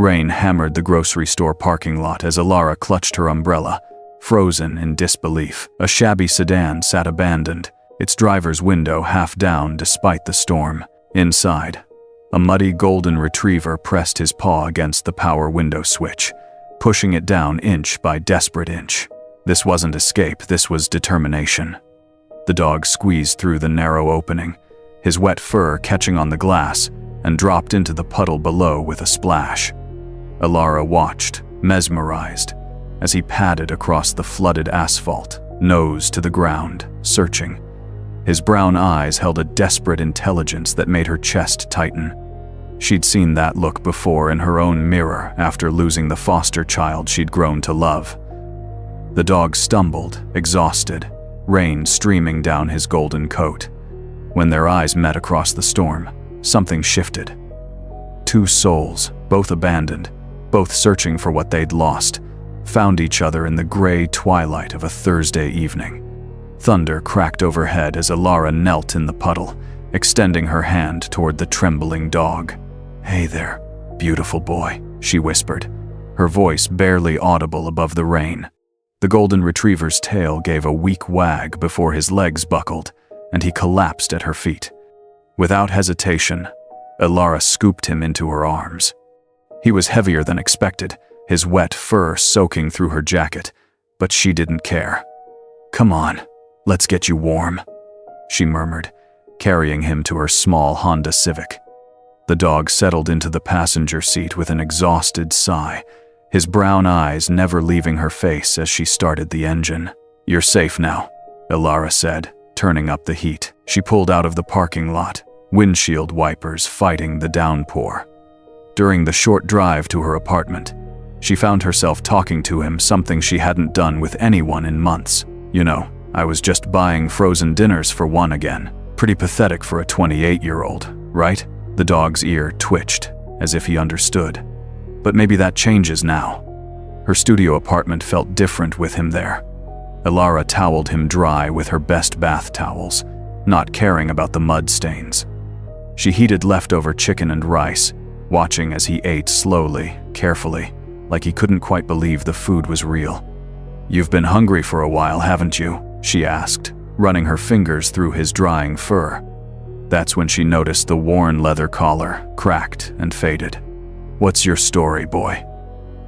Rain hammered the grocery store parking lot as Elara clutched her umbrella, frozen in disbelief. A shabby sedan sat abandoned, its driver's window half down despite the storm. Inside, a muddy golden retriever pressed his paw against the power window switch, pushing it down inch by desperate inch. This wasn't escape, this was determination. The dog squeezed through the narrow opening, his wet fur catching on the glass, and dropped into the puddle below with a splash. Elara watched, mesmerized, as he padded across the flooded asphalt, nose to the ground, searching. His brown eyes held a desperate intelligence that made her chest tighten. She'd seen that look before in her own mirror after losing the foster child she'd grown to love. The dog stumbled, exhausted, rain streaming down his golden coat. When their eyes met across the storm, something shifted. Two souls, both abandoned, both searching for what they'd lost, found each other in the gray twilight of a Thursday evening. Thunder cracked overhead as Elara knelt in the puddle, extending her hand toward the trembling dog. "Hey there, beautiful boy," she whispered, her voice barely audible above the rain. The golden retriever's tail gave a weak wag before his legs buckled, and he collapsed at her feet. Without hesitation, Elara scooped him into her arms. He was heavier than expected, his wet fur soaking through her jacket, but she didn't care. "Come on, let's get you warm," she murmured, carrying him to her small Honda Civic. The dog settled into the passenger seat with an exhausted sigh, his brown eyes never leaving her face as she started the engine. "You're safe now," Elara said, turning up the heat. She pulled out of the parking lot, windshield wipers fighting the downpour. During the short drive to her apartment, she found herself talking to him, something she hadn't done with anyone in months. "You know, I was just buying frozen dinners for one again. Pretty pathetic for a 28-year-old, right?" The dog's ear twitched, as if he understood. But maybe that changes now. Her studio apartment felt different with him there. Elara toweled him dry with her best bath towels, not caring about the mud stains. She heated leftover chicken and rice, watching as he ate slowly, carefully, like he couldn't quite believe the food was real. "You've been hungry for a while, haven't you?" she asked, running her fingers through his drying fur. That's when she noticed the worn leather collar, cracked and faded. "What's your story, boy?"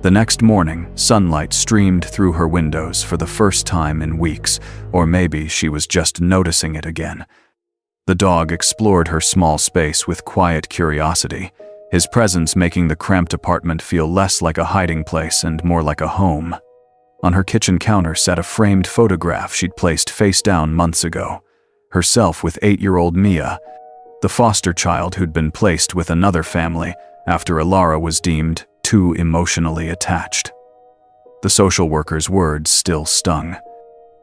The next morning, sunlight streamed through her windows for the first time in weeks, or maybe she was just noticing it again. The dog explored her small space with quiet curiosity, his presence making the cramped apartment feel less like a hiding place and more like a home. On her kitchen counter sat a framed photograph she'd placed face down months ago, herself with 8-year-old Mia, the foster child who'd been placed with another family after Elara was deemed too emotionally attached. The social worker's words still stung.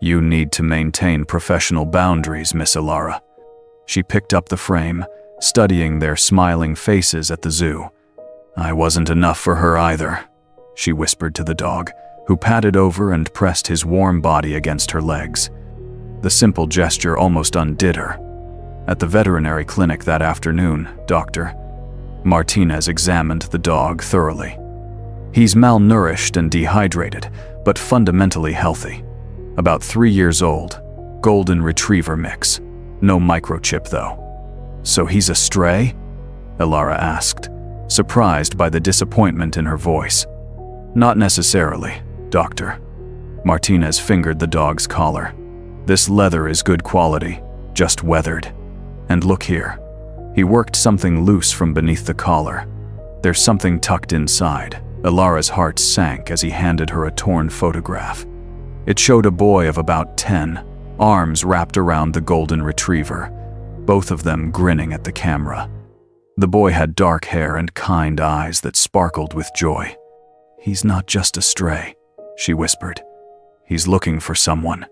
"You need to maintain professional boundaries, Miss Elara." She picked up the frame, studying their smiling faces at the zoo. "I wasn't enough for her either," she whispered to the dog, who padded over and pressed his warm body against her legs. The simple gesture almost undid her. At the veterinary clinic that afternoon, Dr. Martinez examined the dog thoroughly. "He's malnourished and dehydrated, but fundamentally healthy. About 3 years old, golden retriever mix. No microchip though." "So he's a stray?" Elara asked, surprised by the disappointment in her voice. "Not necessarily, Doctor." Martinez fingered the dog's collar. "This leather is good quality, just weathered. And look here." He worked something loose from beneath the collar. "There's something tucked inside." Elara's heart sank as he handed her a torn photograph. It showed a boy of about 10, arms wrapped around the golden retriever, both of them grinning at the camera. The boy had dark hair and kind eyes that sparkled with joy. "He's not just a stray," she whispered. "He's looking for someone."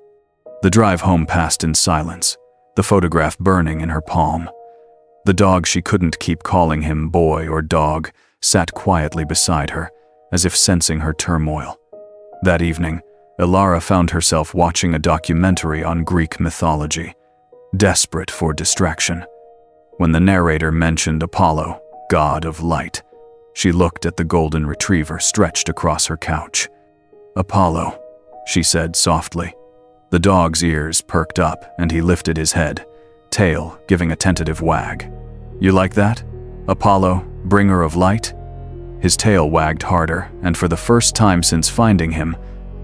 The drive home passed in silence, the photograph burning in her palm. The dog she couldn't keep calling him boy or dog sat quietly beside her, as if sensing her turmoil. That evening, Elara found herself watching a documentary on Greek mythology, desperate for distraction. When the narrator mentioned Apollo, god of light, She looked at the golden retriever stretched across her couch. "Apollo," she said softly. The dog's ears perked up and he lifted his head, tail giving a tentative wag. "You like that? Apollo, bringer of light?" His tail wagged harder, and for the first time since finding him,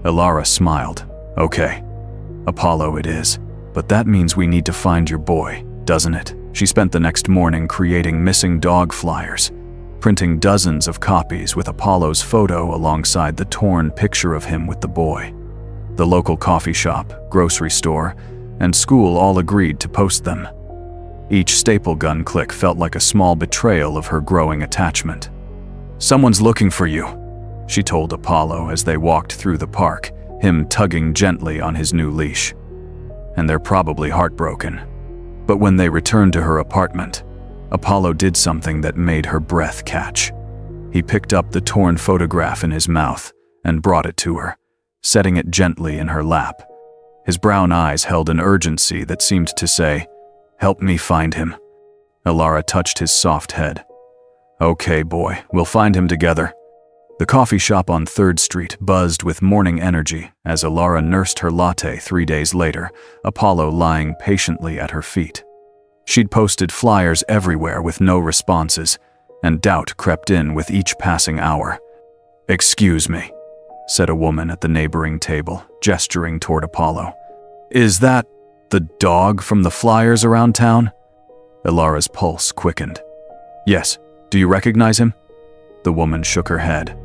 Elara smiled. "Okay, Apollo it is. But that means we need to find your boy, doesn't it?" She spent the next morning creating missing dog flyers, printing dozens of copies with Apollo's photo alongside the torn picture of him with the boy. The local coffee shop, grocery store, and school all agreed to post them. Each staple gun click felt like a small betrayal of her growing attachment. "Someone's looking for you," she told Apollo as they walked through the park, him tugging gently on his new leash. And they're probably heartbroken. But when they returned to her apartment, Apollo did something that made her breath catch. He picked up the torn photograph in his mouth and brought it to her, setting it gently in her lap. His brown eyes held an urgency that seemed to say, "Help me find him." Elara touched his soft head. "Okay, boy, we'll find him together." The coffee shop on 3rd Street buzzed with morning energy as Elara nursed her latte 3 days later, Apollo lying patiently at her feet. She'd posted flyers everywhere with no responses, and doubt crept in with each passing hour. "Excuse me," said a woman at the neighboring table, gesturing toward Apollo. "Is that the dog from the flyers around town?" Elara's pulse quickened. "Yes. Do you recognize him?" The woman shook her head.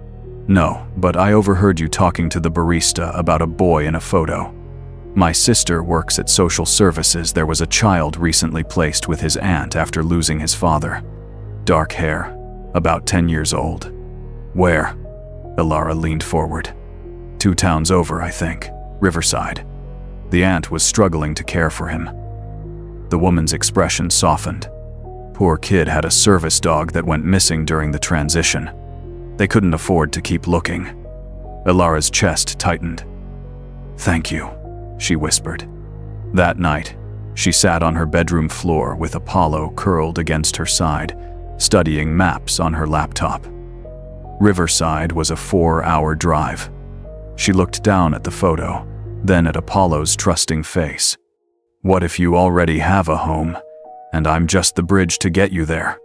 "No, but I overheard you talking to the barista about a boy in a photo. My sister works at social services. There was a child recently placed with his aunt after losing his father. Dark hair, about 10 years old." "Where?" Elara leaned forward. "2 towns over, I think. Riverside. The aunt was struggling to care for him." The woman's expression softened. Poor kid had a service dog that went missing during the transition. They couldn't afford to keep looking. Elara's chest tightened. "Thank you," she whispered. That night, she sat on her bedroom floor with Apollo curled against her side, studying maps on her laptop. Riverside was a 4-hour drive. She looked down at the photo, then at Apollo's trusting face. "What if you already have a home, and I'm just the bridge to get you there?"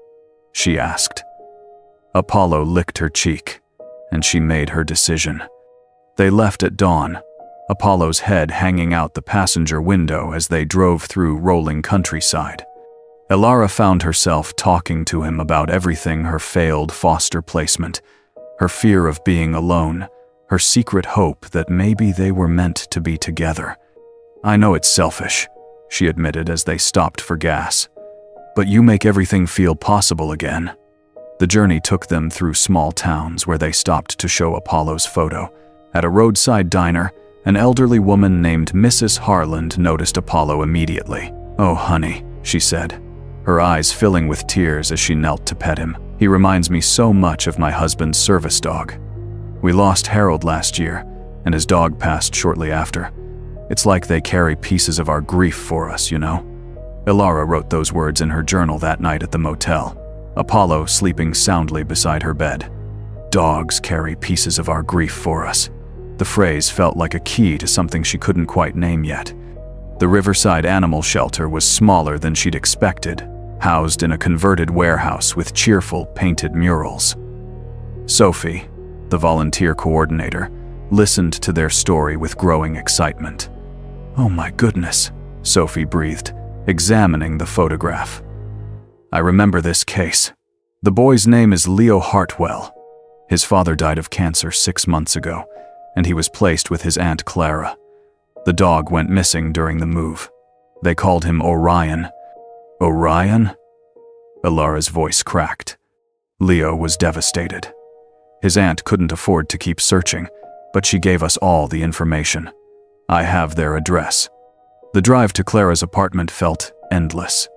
she asked. Apollo licked her cheek, and she made her decision. They left at dawn, Apollo's head hanging out the passenger window as they drove through rolling countryside. Elara found herself talking to him about everything: her failed foster placement, her fear of being alone, her secret hope that maybe they were meant to be together. "I know it's selfish," she admitted as they stopped for gas, "but you make everything feel possible again." The journey took them through small towns where they stopped to show Apollo's photo. At a roadside diner, an elderly woman named Mrs. Harland noticed Apollo immediately. "Oh, honey," she said, her eyes filling with tears as she knelt to pet him. "He reminds me so much of my husband's service dog. We lost Harold last year, and his dog passed shortly after. It's like they carry pieces of our grief for us, you know?" Elara wrote those words in her journal that night at the motel, Apollo sleeping soundly beside her bed. "Dogs carry pieces of our grief for us." The phrase felt like a key to something she couldn't quite name yet. The Riverside Animal Shelter was smaller than she'd expected, housed in a converted warehouse with cheerful painted murals. Sophie, the volunteer coordinator, listened to their story with growing excitement. "Oh my goodness," Sophie breathed, examining the photograph. "I remember this case. The boy's name is Leo Hartwell. His father died of cancer 6 months ago, and he was placed with his aunt Clara. The dog went missing during the move. They called him Orion." "Orion?" Elara's voice cracked. Leo was devastated. His aunt couldn't afford to keep searching, but she gave us all the information. I have their address. The drive to Clara's apartment felt endless.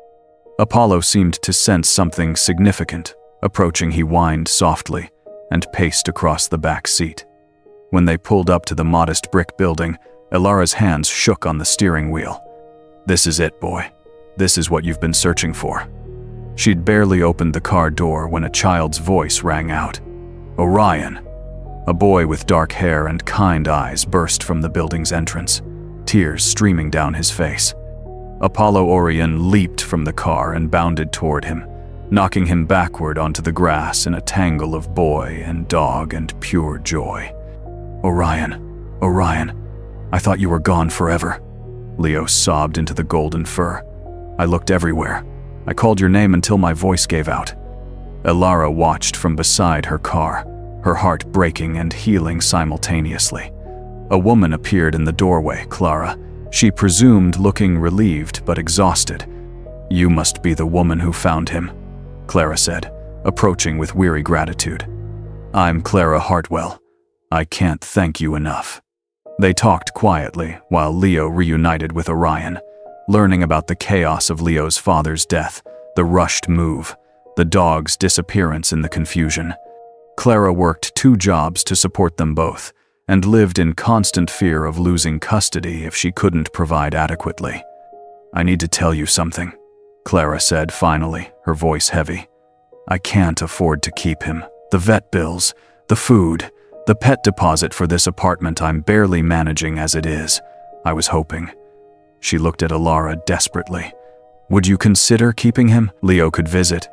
Apollo seemed to sense something significant. Approaching, he whined softly and paced across the back seat. When they pulled up to the modest brick building, Elara's hands shook on the steering wheel. "This is it, boy. This is what you've been searching for." She'd barely opened the car door when a child's voice rang out. Orion. A boy with dark hair and kind eyes burst from the building's entrance, tears streaming down his face. Apollo Orion leaped from the car and bounded toward him, knocking him backward onto the grass in a tangle of boy and dog and pure joy. Orion, Orion, I thought you were gone forever. Leo sobbed into the golden fur. I looked everywhere. I called your name until my voice gave out. Elara watched from beside her car, her heart breaking and healing simultaneously. A woman appeared in the doorway, Clara. She presumed looking relieved but exhausted. You must be the woman who found him, Clara said, approaching with weary gratitude. I'm Clara Hartwell. I can't thank you enough. They talked quietly while Leo reunited with Orion, learning about the chaos of Leo's father's death, the rushed move, the dog's disappearance in the confusion. Clara worked 2 jobs to support them both, and lived in constant fear of losing custody if she couldn't provide adequately. I need to tell you something, Clara said finally, her voice heavy. I can't afford to keep him. The vet bills, the food, the pet deposit for this apartment I'm barely managing as it is. I was hoping. She looked at Elara desperately. Would you consider keeping him? Leo could visit.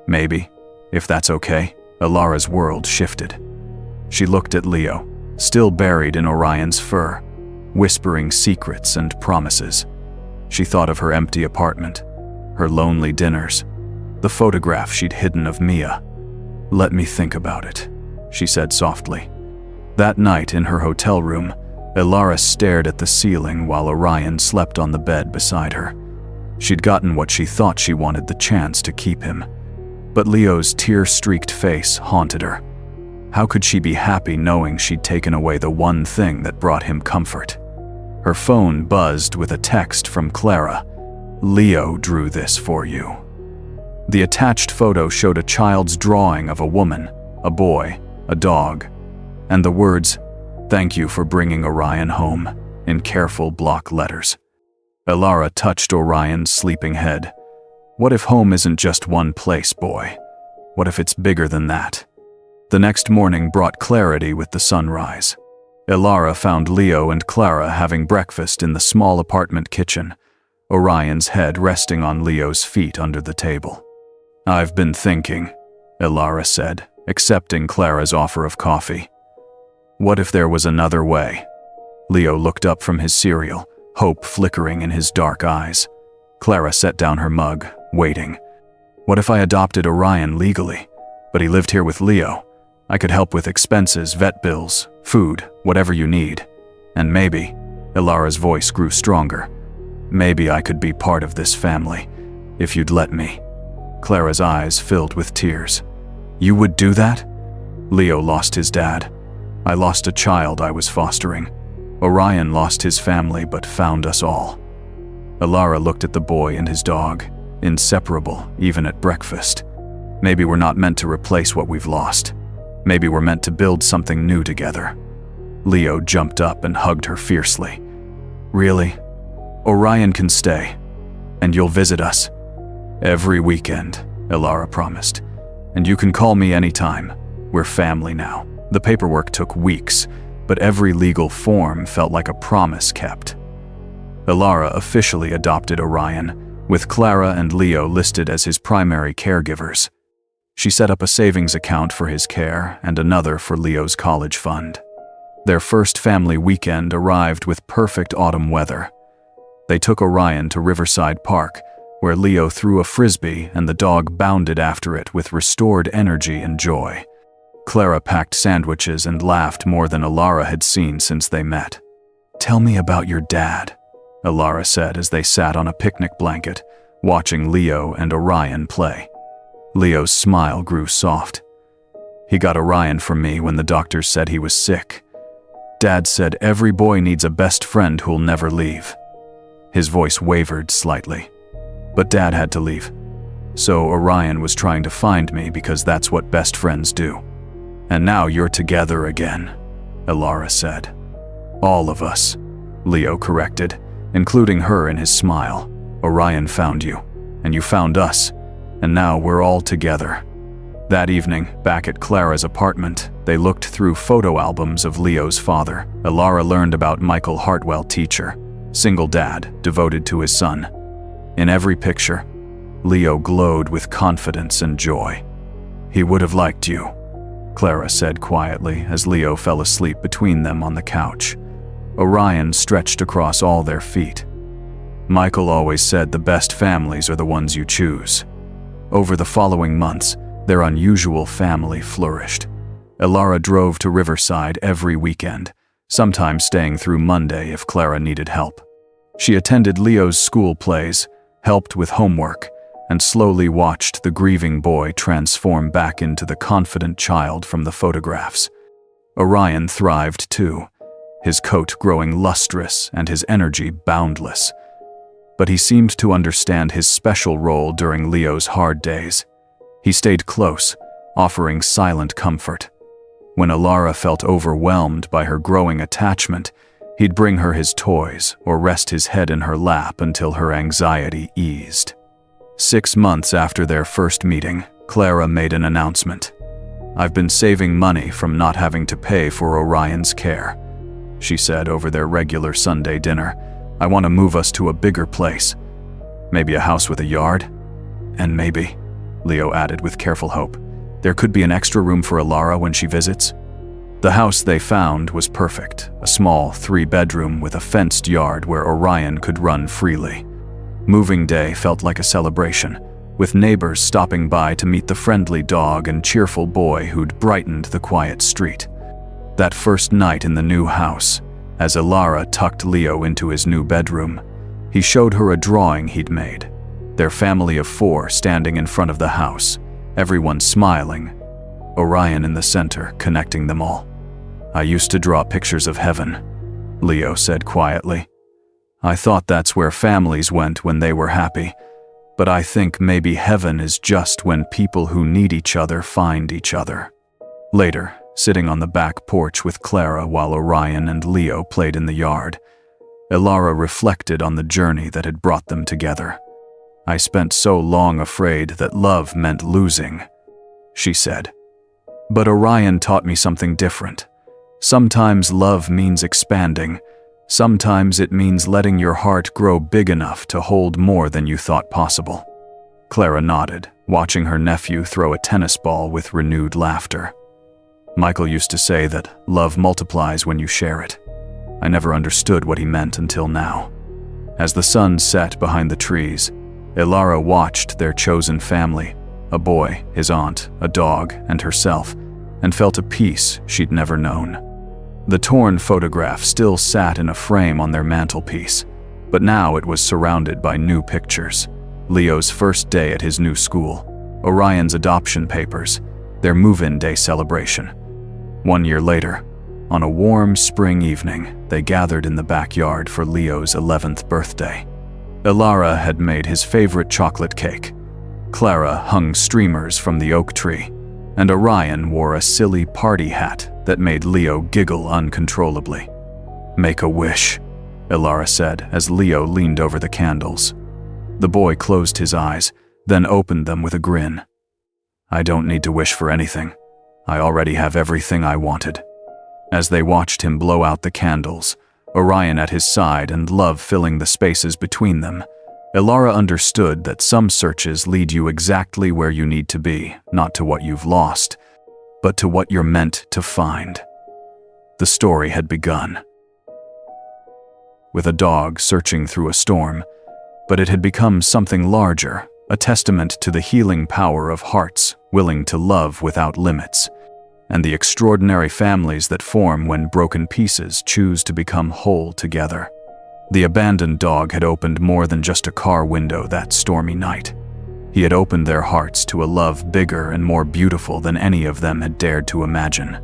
Maybe, if that's okay. Elara's world shifted. She looked at Leo, still buried in Orion's fur, whispering secrets and promises. She thought of her empty apartment, her lonely dinners, the photograph she'd hidden of Mia. Let me think about it, she said softly. That night in her hotel room, Elara stared at the ceiling while Orion slept on the bed beside her. She'd gotten what she thought she wanted, the chance to keep him. But Leo's tear-streaked face haunted her. How could she be happy knowing she'd taken away the one thing that brought him comfort? Her phone buzzed with a text from Clara. Leo drew this for you. The attached photo showed a child's drawing of a woman, a boy, a dog, and the words, "Thank you for bringing Orion home," in careful block letters. Elara touched Orion's sleeping head. What if home isn't just one place, boy? What if it's bigger than that? The next morning brought clarity with the sunrise. Elara found Leo and Clara having breakfast in the small apartment kitchen, Orion's head resting on Leo's feet under the table. I've been thinking, Elara said, accepting Clara's offer of coffee. What if there was another way? Leo looked up from his cereal, hope flickering in his dark eyes. Clara set down her mug, waiting. What if I adopted Orion legally, but he lived here with Leo? I could help with expenses, vet bills, food, whatever you need. And maybe, Elara's voice grew stronger, maybe I could be part of this family, if you'd let me. Clara's eyes filled with tears. You would do that? Leo lost his dad. I lost a child I was fostering. Orion lost his family but found us all. Elara looked at the boy and his dog, inseparable even at breakfast. Maybe we're not meant to replace what we've lost. Maybe we're meant to build something new together. Leo jumped up and hugged her fiercely. Really? Orion can stay, and you'll visit us? Every weekend, Elara promised. And you can call me anytime. We're family now. The paperwork took weeks, but every legal form felt like a promise kept. Elara officially adopted Orion, with Clara and Leo listed as his primary caregivers. She set up a savings account for his care and another for Leo's college fund. Their first family weekend arrived with perfect autumn weather. They took Orion to Riverside Park, where Leo threw a frisbee and the dog bounded after it with restored energy and joy. Clara packed sandwiches and laughed more than Elara had seen since they met. Tell me about your dad, Elara said as they sat on a picnic blanket, watching Leo and Orion play. Leo's smile grew soft. He got Orion for me when the doctors said he was sick. Dad said every boy needs a best friend who'll never leave. His voice wavered slightly. But Dad had to leave. So Orion was trying to find me because that's what best friends do. And now you're together again, Elara said. All of us, Leo corrected, including her in his smile. Orion found you, and you found us. And now we're all together. That evening, back at Clara's apartment, they looked through photo albums of Leo's father. Elara learned about Michael Hartwell, teacher, single dad, devoted to his son. In every picture, Leo glowed with confidence and joy. "He would have liked you," Clara said quietly as Leo fell asleep between them on the couch. Orion stretched across all their feet. "Michael always said the best families are the ones you choose." Over the following months, their unusual family flourished. Elara drove to Riverside every weekend, sometimes staying through Monday if Clara needed help. She attended Leo's school plays, helped with homework, and slowly watched the grieving boy transform back into the confident child from the photographs. Orion thrived too, his coat growing lustrous and his energy boundless. But he seemed to understand his special role during Leo's hard days. He stayed close, offering silent comfort. When Elara felt overwhelmed by her growing attachment, he'd bring her his toys or rest his head in her lap until her anxiety eased. 6 months after their first meeting, Clara made an announcement. "I've been saving money from not having to pay for Orion's care," she said over their regular Sunday dinner. "I want to move us to a bigger place. Maybe a house with a yard? And maybe," Leo added with careful hope, "there could be an extra room for Elara when she visits." The house they found was perfect, a small 3-bedroom with a fenced yard where Orion could run freely. Moving day felt like a celebration, with neighbors stopping by to meet the friendly dog and cheerful boy who'd brightened the quiet street. That first night in the new house, as Elara tucked Leo into his new bedroom, he showed her a drawing he'd made. Their family of 4 standing in front of the house, everyone smiling, Orion in the center, connecting them all. "I used to draw pictures of heaven," Leo said quietly. "I thought that's where families went when they were happy, but I think maybe heaven is just when people who need each other find each other." Later, sitting on the back porch with Clara while Orion and Leo played in the yard, Elara reflected on the journey that had brought them together. "I spent so long afraid that love meant losing," she said. "But Orion taught me something different. Sometimes love means expanding. Sometimes it means letting your heart grow big enough to hold more than you thought possible." Clara nodded, watching her nephew throw a tennis ball with renewed laughter. "Michael used to say that love multiplies when you share it. I never understood what he meant until now." As the sun set behind the trees, Elara watched their chosen family, a boy, his aunt, a dog, and herself, and felt a peace she'd never known. The torn photograph still sat in a frame on their mantelpiece, but now it was surrounded by new pictures. Leo's first day at his new school, Orion's adoption papers, their move-in day celebration. 1 year later, on a warm spring evening, they gathered in the backyard for Leo's 11th birthday. Elara had made his favorite chocolate cake. Clara hung streamers from the oak tree, and Orion wore a silly party hat that made Leo giggle uncontrollably. "Make a wish," Elara said as Leo leaned over the candles. The boy closed his eyes, then opened them with a grin. "I don't need to wish for anything. I already have everything I wanted." As they watched him blow out the candles, Orion at his side and love filling the spaces between them, Elara understood that some searches lead you exactly where you need to be, not to what you've lost, but to what you're meant to find. The story had begun with a dog searching through a storm, but it had become something larger, a testament to the healing power of hearts willing to love without limits, and the extraordinary families that form when broken pieces choose to become whole together. The abandoned dog had opened more than just a car window that stormy night. He had opened their hearts to a love bigger and more beautiful than any of them had dared to imagine.